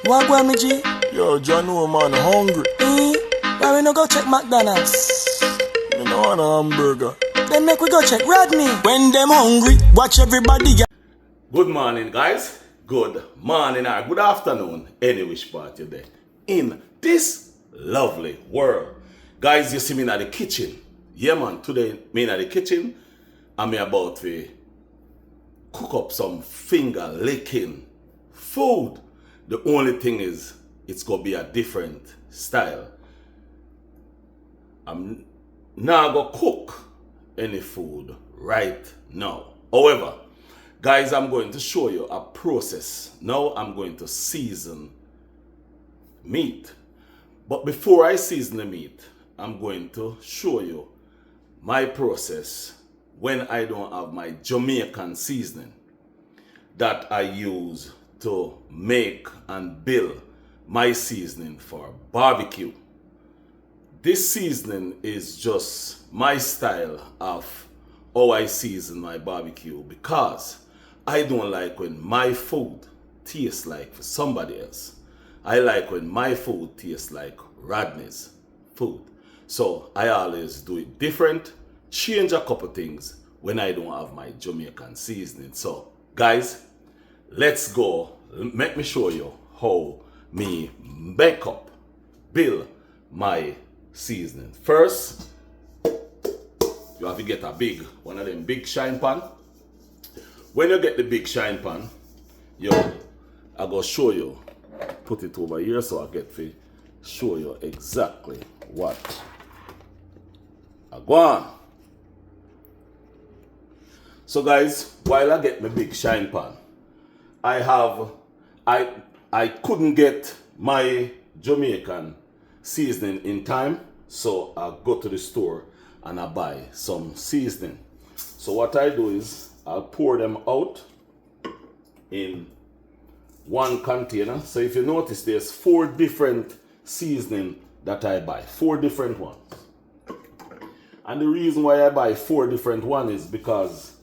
What go me G? Yo, John, no man, hungry. Why we no go check McDonald's? Me no want a hamburger. Then make we go check Rodney. When them hungry, watch everybody. Good morning, guys. Good morning or good afternoon, any which part you're there in this lovely world. Guys, you see me in the kitchen. Yeah, man, today me in the kitchen. I'm about to cook up some finger licking food. The only thing is, it's gonna be a different style. I'm not gonna cook any food right now. However, guys, I'm going to show you a process. Now I'm going to season meat. But before I season the meat, I'm going to show you my process when I don't have my Jamaican seasoning that I use to make and build my seasoning for barbecue. This seasoning is just my style of how I season my barbecue, because I don't like when my food tastes like for somebody else. I like when my food tastes like Rodney's food. So I always do it different, change a couple things when I don't have my Jamaican seasoning. So guys, let's go. Let me show you how me build my seasoning. First, you have to get a one of them big shine pan. When you get the big shine pan, I go show you, put it over here so I get to show you exactly what I want. So guys, while I get my big shine pan, I couldn't get my Jamaican seasoning in time, so I go to the store and I buy some seasoning. So what I do is I'll pour them out in one container. So if you notice, there's 4 different seasoning that I buy, 4 different ones. And the reason why I buy 4 different ones is because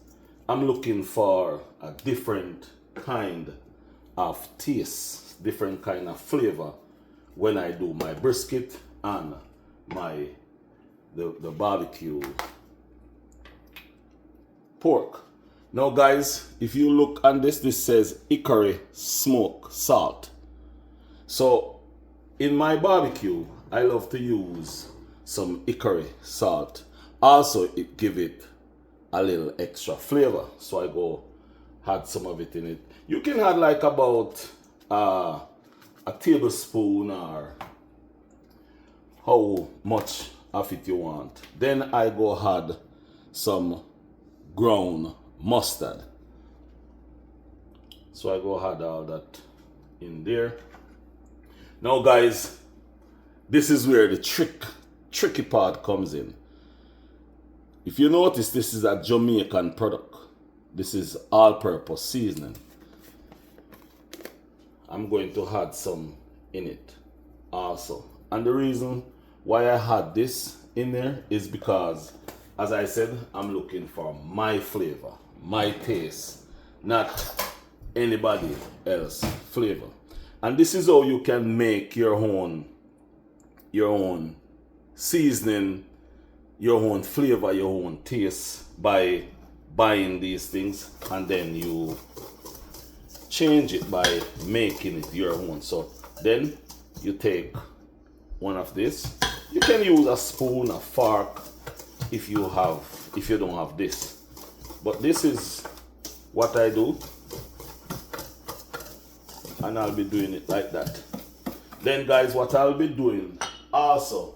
I'm looking for a different kind of taste, different kind of flavor when I do my brisket and the barbecue pork. Now guys, if you look on this says hickory smoke salt. So in my barbecue, I love to use some hickory salt. Also, it give it a little extra flavor. So I go add some of it in it. You can add like about a tablespoon or how much of it you want. Then I go add some ground mustard. So I go add all that in there. Now guys, this is where the tricky part comes in. If you notice, this is a Jamaican product. This is all-purpose seasoning. I'm going to add some in it also. And the reason why I had this in there is because, as I said, I'm looking for my flavor, my taste, not anybody else's flavor. And this is how you can make your own seasoning, your own flavor, your own taste by buying these things, and then you change it by making it your own. So then you take one of this. You can use a spoon, a fork, if you don't have this. But this is what I do, and I'll be doing it like that. Then guys, what I'll be doing also,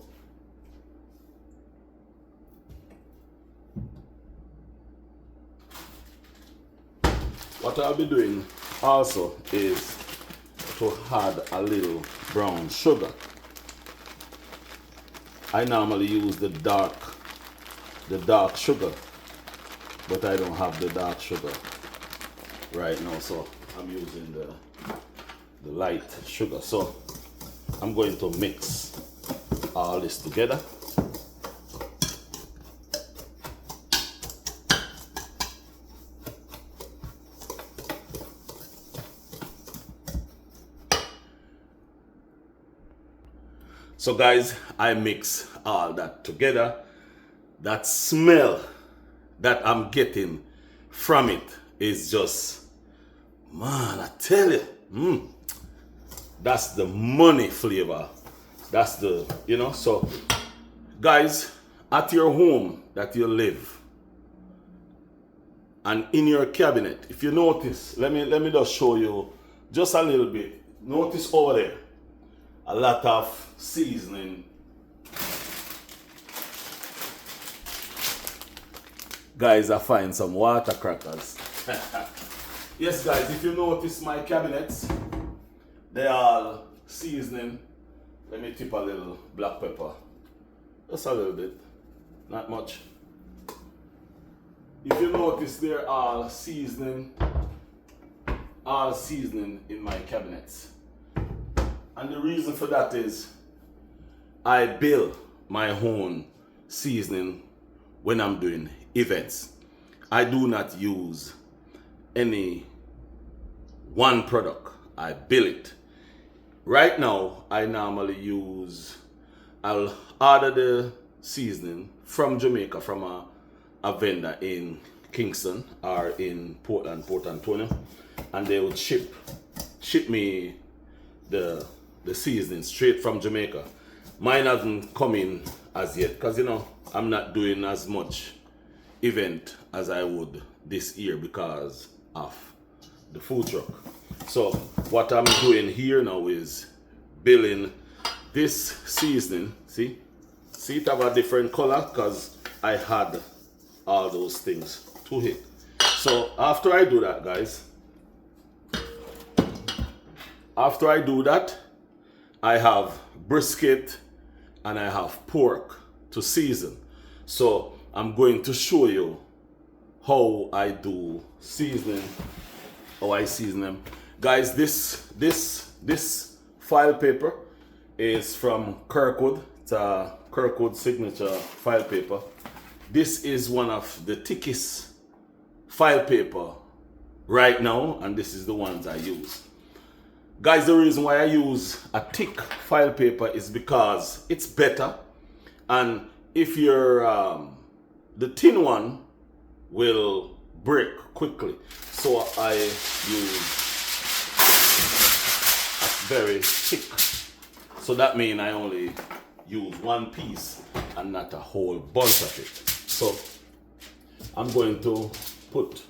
is to add a little brown sugar. I normally use the dark sugar, but I don't have the dark sugar right now, so I'm using the light sugar. So I'm going to mix all this together. So guys, I mix all that together. That smell that I'm getting from it is just, man, I tell you, that's the money flavor. That's the, so guys, at your home that you live and in your cabinet, if you notice, let me just show you just a little bit. Notice over there, a lot of seasoning. Guys, I find some water crackers. Yes, guys, if you notice my cabinets, they are seasoning. Let me tip a little black pepper. Just a little bit, not much. If you notice, they're all seasoning in my cabinets. And the reason for that is I build my own seasoning when I'm doing events. I do not use any one product. I build it. Right now, I normally I'll order the seasoning from Jamaica from a vendor in Kingston or in Portland, Port Antonio, and they would ship me the seasoning straight from Jamaica. Mine hasn't come in as yet because I'm not doing as much event as I would this year because of the food truck. So what I'm doing here now is building this seasoning. See it have a different color because I had all those things to it. So after I do that, guys, I have brisket and I have pork to season. So I'm going to show you how I do seasoning, how I season them. Guys, this file paper is from Kirkwood. It's a Kirkwood signature file paper. This is one of the thickest file paper right now, and this is the ones I use. Guys, the reason why I use a thick file paper is because it's better, and if you're the thin one will break quickly, so I use a very thick. So that means I only use one piece and not a whole bunch of it. So I'm going to put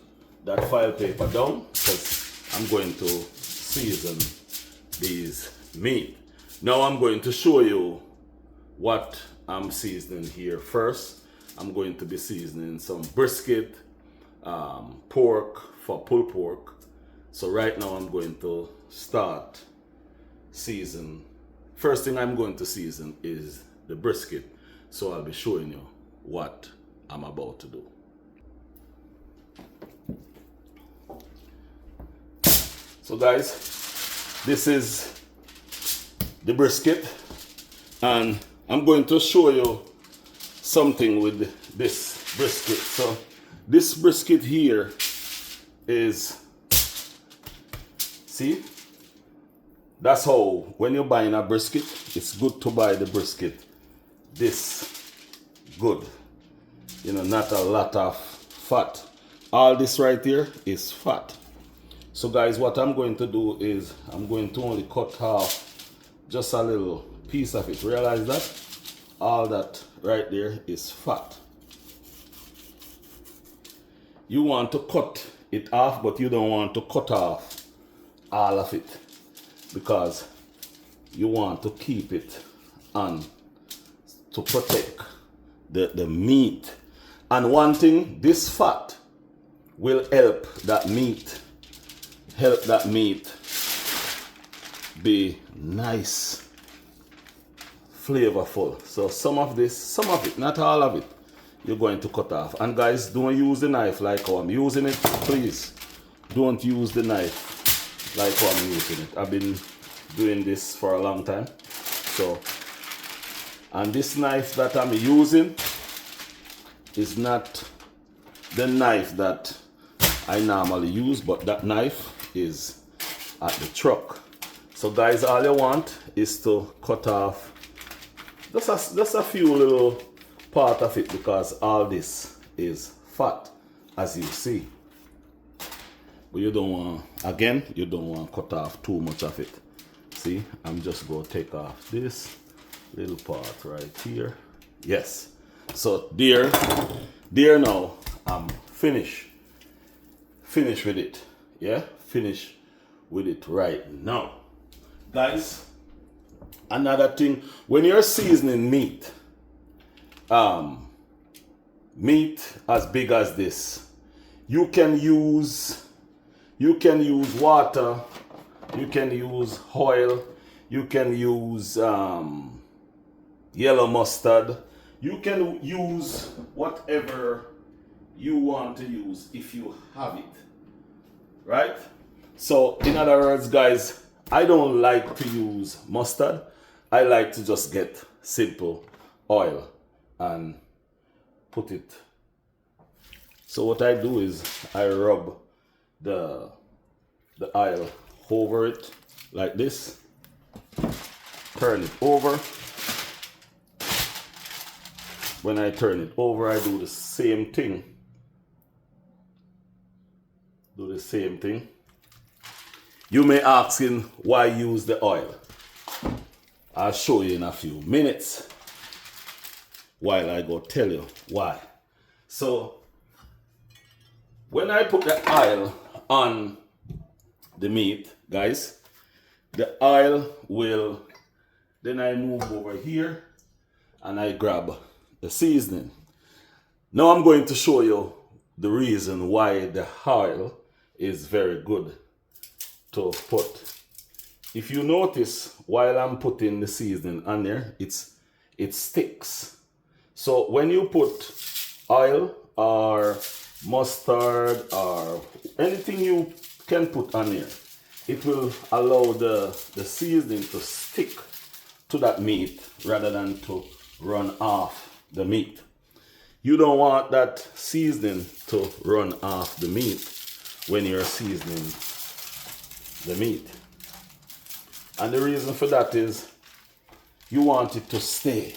that file paper down because I'm going to season these meat. Now I'm going to show you what I'm seasoning here. First, I'm going to be seasoning some brisket, pork for pulled pork. So right now I'm going to start season. First thing I'm going to season is the brisket. So I'll be showing you what I'm about to do. So guys, this is the brisket, and I'm going to show you something with this brisket. So this brisket here is, see, that's how when you're buying a brisket, it's good to buy the brisket this good, not a lot of fat. All this right here is fat. So guys, what I'm going to do is I'm going to only cut off just a little piece of it. Realize that all that right there is fat. You want to cut it off, but you don't want to cut off all of it because you want to keep it on to protect the meat. And one thing, this fat will help that meat be nice, flavorful. So some of it, not all of it, you're going to cut off. And guys, don't use the knife like how I'm using it. Please don't use the knife like how I'm using it. I've been doing this for a long time. So, and this knife that I'm using is not the knife that I normally use, but that knife is at the truck. So guys, all you want is to cut off just a few little part of it, because all this is fat, as you see. But you don't want, again, you don't want to cut off too much of it. See, I'm just going to take off this little part right here. Yes. So there now, I'm finished with it. Yeah, finish with it right now. Guys, another thing, when you're seasoning meat, meat as big as this, you can use water, you can use oil, you can use yellow mustard, you can use whatever you want to use if you have it, right? So in other words, guys, I don't like to use mustard. I like to just get simple oil and put it. So what I do is I rub the oil over it like this, turn it over. When I turn it over, I do the same thing. You may ask him why use the oil. I'll show you in a few minutes while I go tell you why. So when I put the oil on the meat, guys, the oil will, then I move over here and I grab the seasoning. Now I'm going to show you the reason why the oil is very good to put. If you notice, while I'm putting the seasoning on there, it sticks. So when you put oil or mustard or anything you can put on there, it will allow the seasoning to stick to that meat rather than to run off the meat. You don't want that seasoning to run off the meat when you're seasoning the meat. And the reason for that is you want it to stay.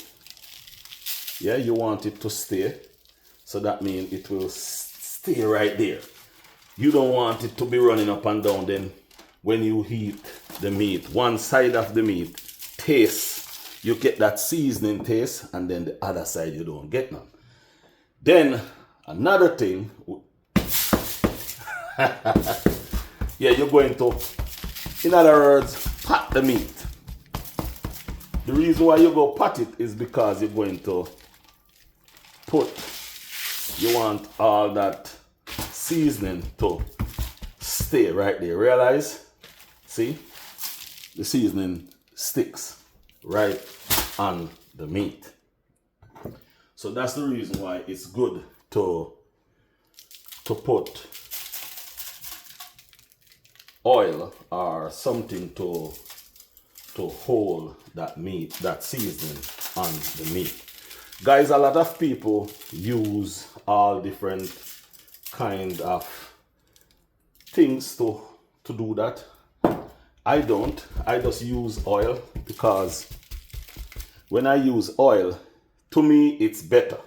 Yeah, you want it to stay. So that means it will stay right there. You don't want it to be running up and down. Then when you heat the meat, one side of the meat tastes, you get that seasoning taste, and then the other side you don't get none. Then another thing, yeah, you're going to, in other words, pat the meat. The reason why you go pat it is because you're going to you want all that seasoning to stay right there. Realize? See? The seasoning sticks right on the meat. So that's the reason why it's good to put oil or something to hold that meat, that seasoning on the meat. Guys, a lot of people use all different kind of things to do that. I don't. I just use oil because when I use oil, to me it's better.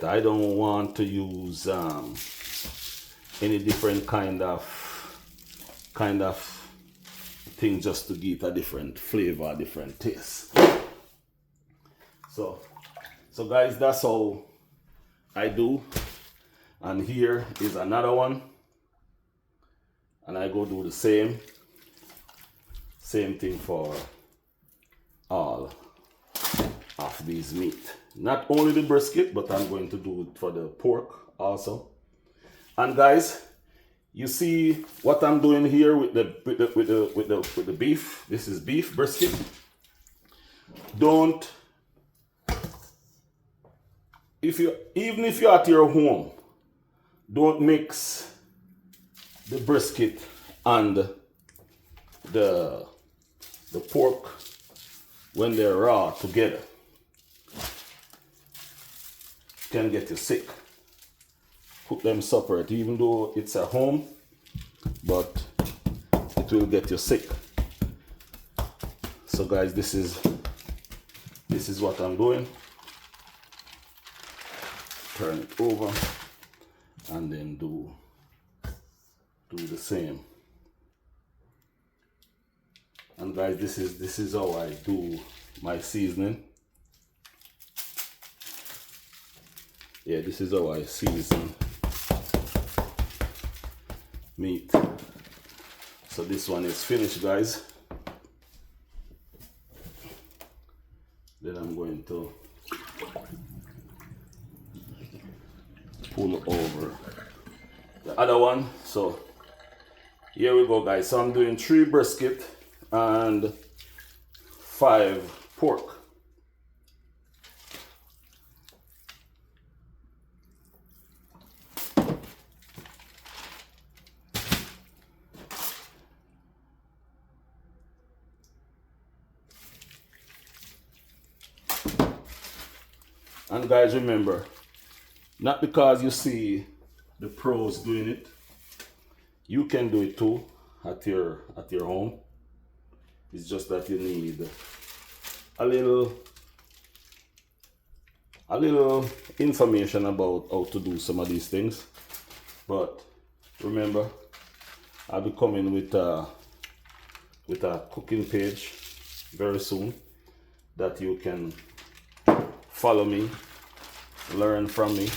I don't want to use any different kind of thing just to give a different flavor, a different taste. So guys, that's how I do. And here is another one. And I go do the same thing for all of these meat. Not only the brisket, but I'm going to do it for the pork also. And guys, you see what I'm doing here with the beef. This is beef brisket. Even if you're at your home, don't mix the brisket and the pork when they're raw together. It can get you sick. Put them separate, even though it's at home, but it will get you sick. So guys, this is this is what I'm doing. Turn it over and then do the same. And guys, this is how I do my seasoning. Yeah, this is how I season meat. So this one is finished, guys. Then I'm going to pull over the other one. So here we go, guys. So I'm doing 3 brisket and 5 pork. And guys, remember, not because you see the pros doing it, you can do it too at your home. It's just that you need a little information about how to do some of these things. But remember, I'll be coming with a cooking page very soon that you can follow me, learn from me.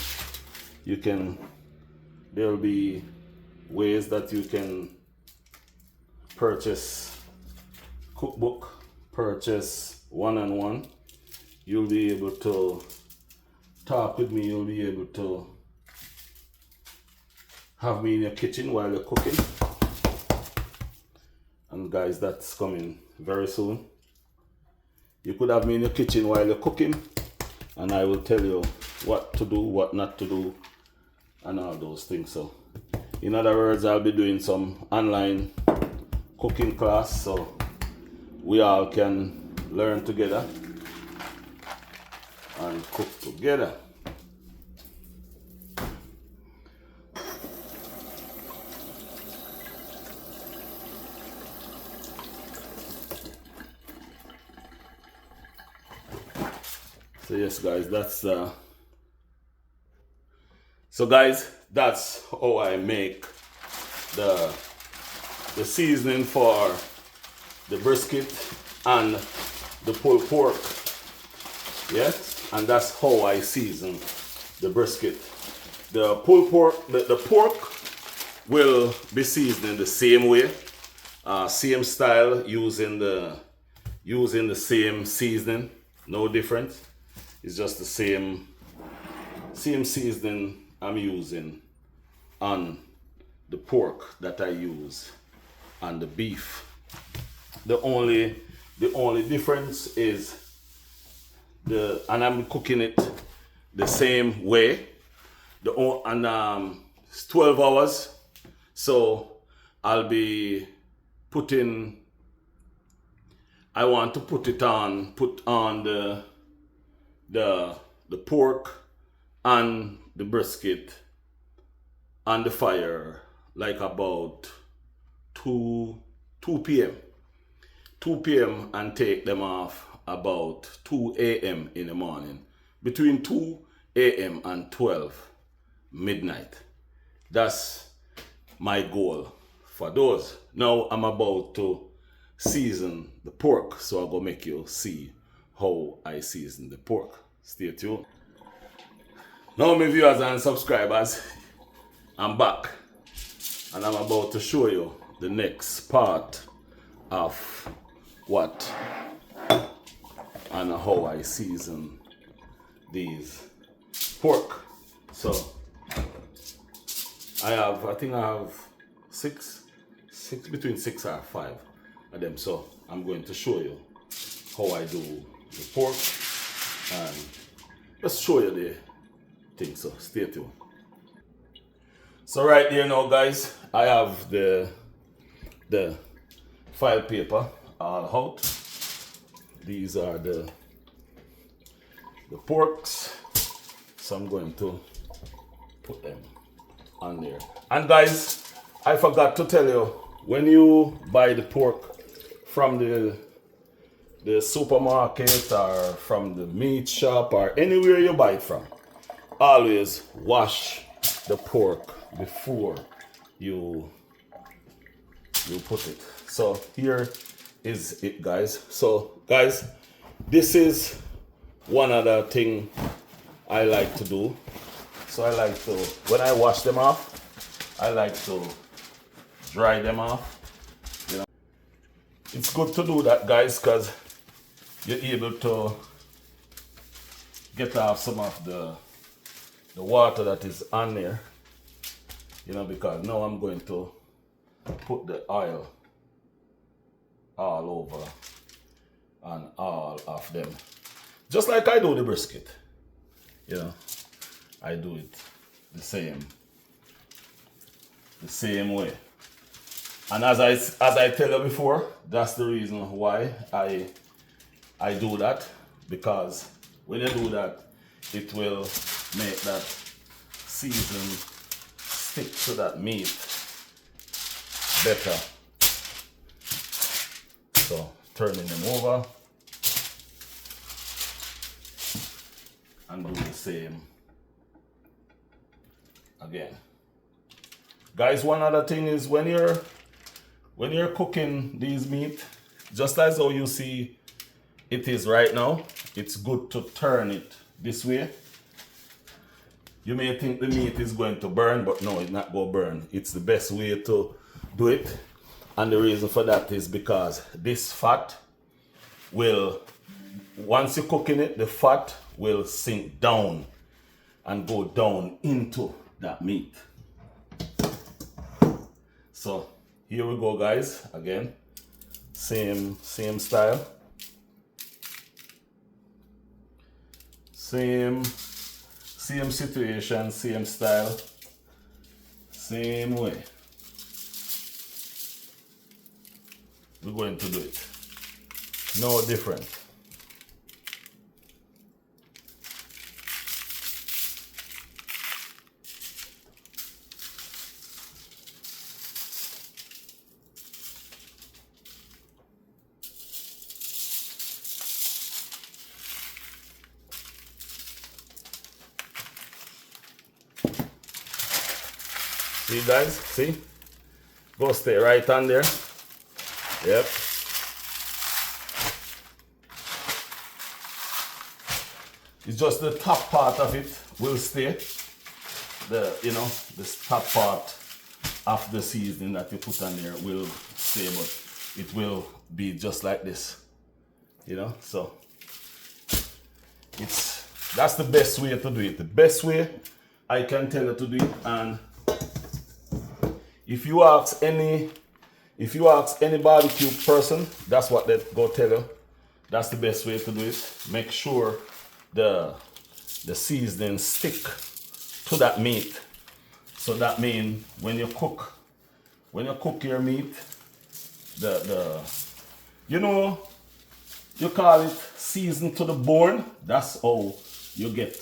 There'll be ways that you can purchase cookbook, purchase one-on-one. You'll be able to talk with me, you'll be able to have me in your kitchen while you're cooking. And guys, that's coming very soon. You could have me in your kitchen while you're cooking, and I will tell you what to do, what not to do, and all those things. So in other words, I'll be doing some online cooking class so we all can learn together and cook together. So yes, guys, that's that's how I make the seasoning for the brisket and the pulled pork. Yes, and that's how I season the brisket. The pulled pork, the pork will be seasoned the same way, same style, using the same seasoning, no difference. It's just the same seasoning I'm using on the pork that I use on the beef. The only difference is and I'm cooking it the same way. It's 12 hours, so I'll be putting. I want to put on the pork and the brisket on the fire like about 2 p.m. 2 p.m. and take them off about 2 a.m. in the morning. Between 2 a.m. and 12 midnight. That's my goal for those. Now I'm about to season the pork, so I'm gonna make you see how I season the pork. Stay tuned. Now, my viewers and subscribers, I'm back and I'm about to show you the next part of what and how I season these pork. So I think I have six, between 6 or 5 of them. So I'm going to show you how I do the pork and just show you the thing. So stay tuned. So right there now, guys, I have the file paper all out. These are the porks. So I'm going to put them on there. And guys, I forgot to tell you, when you buy the pork from the the supermarket or from the meat shop or anywhere you buy it from, always wash the pork before you put it. So here is it, guys. So guys, this is one other thing I like to do. So I like to, when I wash them off, I like to dry them off. You know, it's good to do that, guys, because you're able to get off some of the water that is on there. You know, because now I'm going to put the oil all over and all of them, just like I do the brisket. You know, I do it the same way. And as I tell you before, that's the reason why I do that, because when you do that, it will make that season stick to that meat better. So turning them over and do the same again. Guys, one other thing is when you're cooking these meat, just as how you see it is right now, it's good to turn it this way. You may think the meat is going to burn, but no, it's not going to burn. It's the best way to do it. And the reason for that is because this fat will, once you're cooking it, the fat will sink down and go down into that meat. So here we go, guys. Again, same style, same situation, same style, same way. We're going to do it. No different. See, guys, see? Go stay right on there. Yep. It's just the top part of it will stay. This top part of the seasoning that you put on there will stay, but it will be just like this. You know, so that's the best way to do it. The best way I can tell you to do it. And if you ask any barbecue person, that's what they go tell you. That's the best way to do it. Make sure the seasoning stick to that meat. So that means when you cook your meat, you call it season to the bone. That's how you get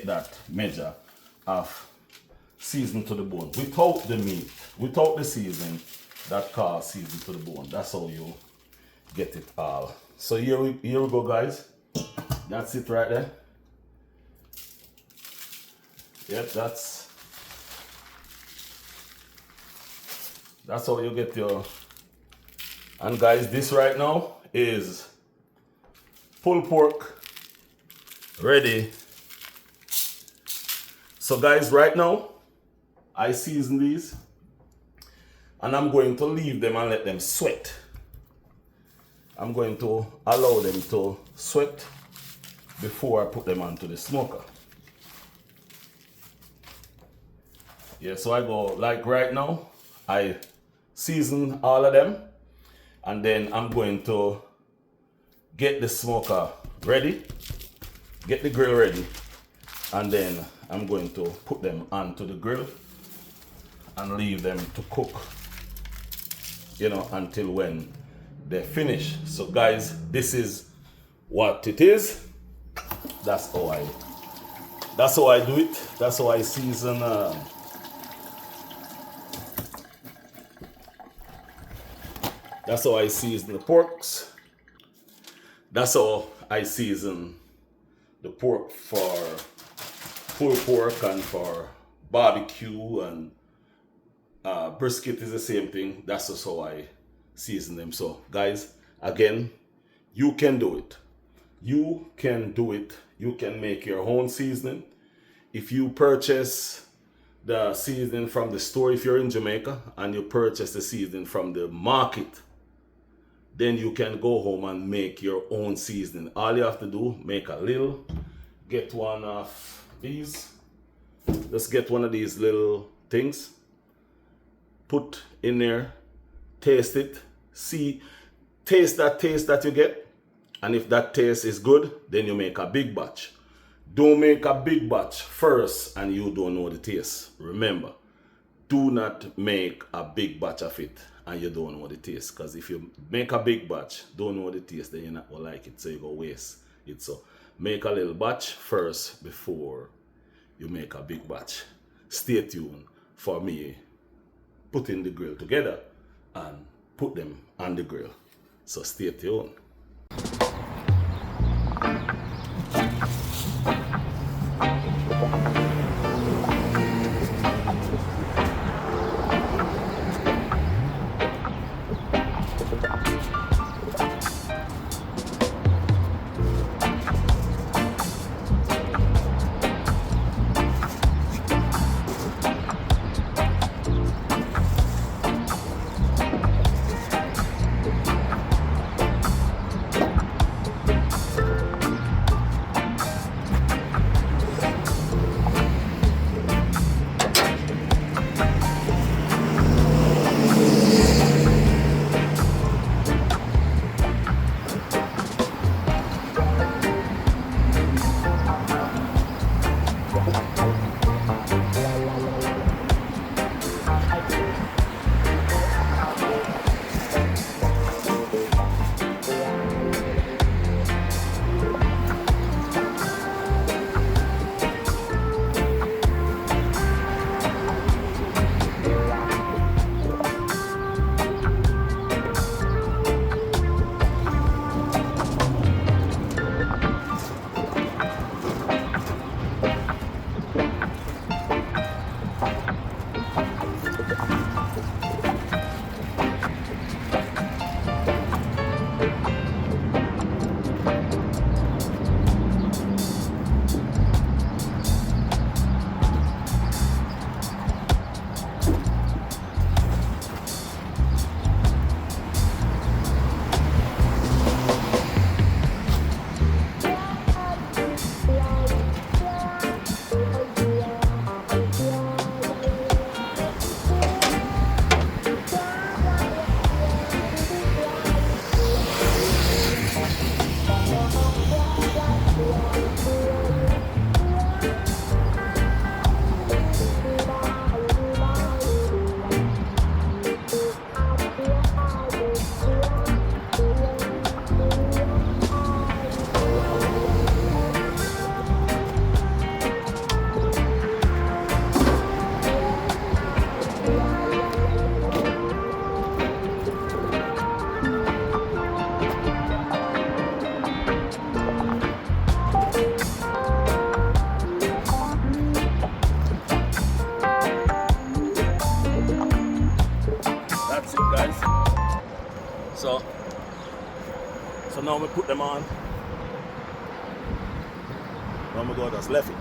that measure of season to the bone. Without the meat, without the seasoning, that calls season to the bone. That's how you get it all. So here we go, guys. That's it right there. Yep, that's how you get your. And guys, this right now is pulled pork ready. So guys, right now I season these and I'm going to leave them and let them sweat. I'm going to allow them to sweat before I put them onto the smoker. Yeah, so I go like right now, I season all of them and then I'm going to get the smoker ready, get the grill ready, and then I'm going to put them onto the grill and leave them to cook, until when they finish. So guys, this is what it is. That's how I do it. That's how I season that's how I season the porks. That's how I season the pork for pulled pork and for barbecue, and brisket is the same thing. That's just how I season them. So guys, again, you can do it. You can do it. You can make your own seasoning. If you purchase the seasoning from the store, if you're in Jamaica and you purchase the seasoning from the market, then you can go home and make your own seasoning. All you have to do, make a little, get one of these. Just get one of these little things, put in there, taste it, see, taste that you get. And if that taste is good, then you make a big batch. Don't make a big batch first and you don't know the taste. Remember, do not make a big batch of it and you don't know the taste. Because if you make a big batch, don't know the taste, then you're not going to like it, so you go waste it. So make a little batch first before you make a big batch. Stay tuned for me putting the grill together and put them on the grill. So stay tuned. So now we put them on. Now we go just left it.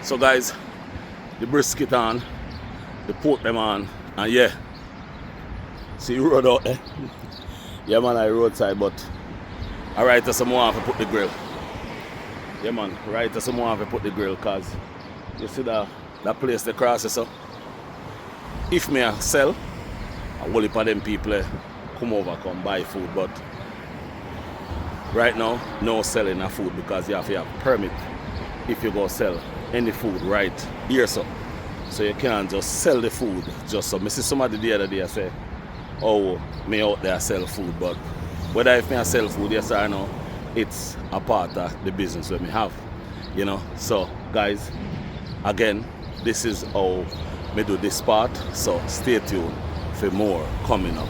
So guys, the brisket on, the pork them on, and yeah. See you road out there. Yeah man, I roadside, but I right to someone have to put the grill. Yeah man, right to someone have to put the grill, cause you see that place the crosses so. If me sell, a whole heap of them people come over, come buy food, but right now, no selling of food because you have to have permit if you go sell any food right here so. So you can't just sell the food just so. I see somebody the other day say, oh, me out there sell food, but whether if me sell food, yes or no, it's a part of the business that me have, you know. So guys, again, this is how me do this part, so stay tuned for more coming up.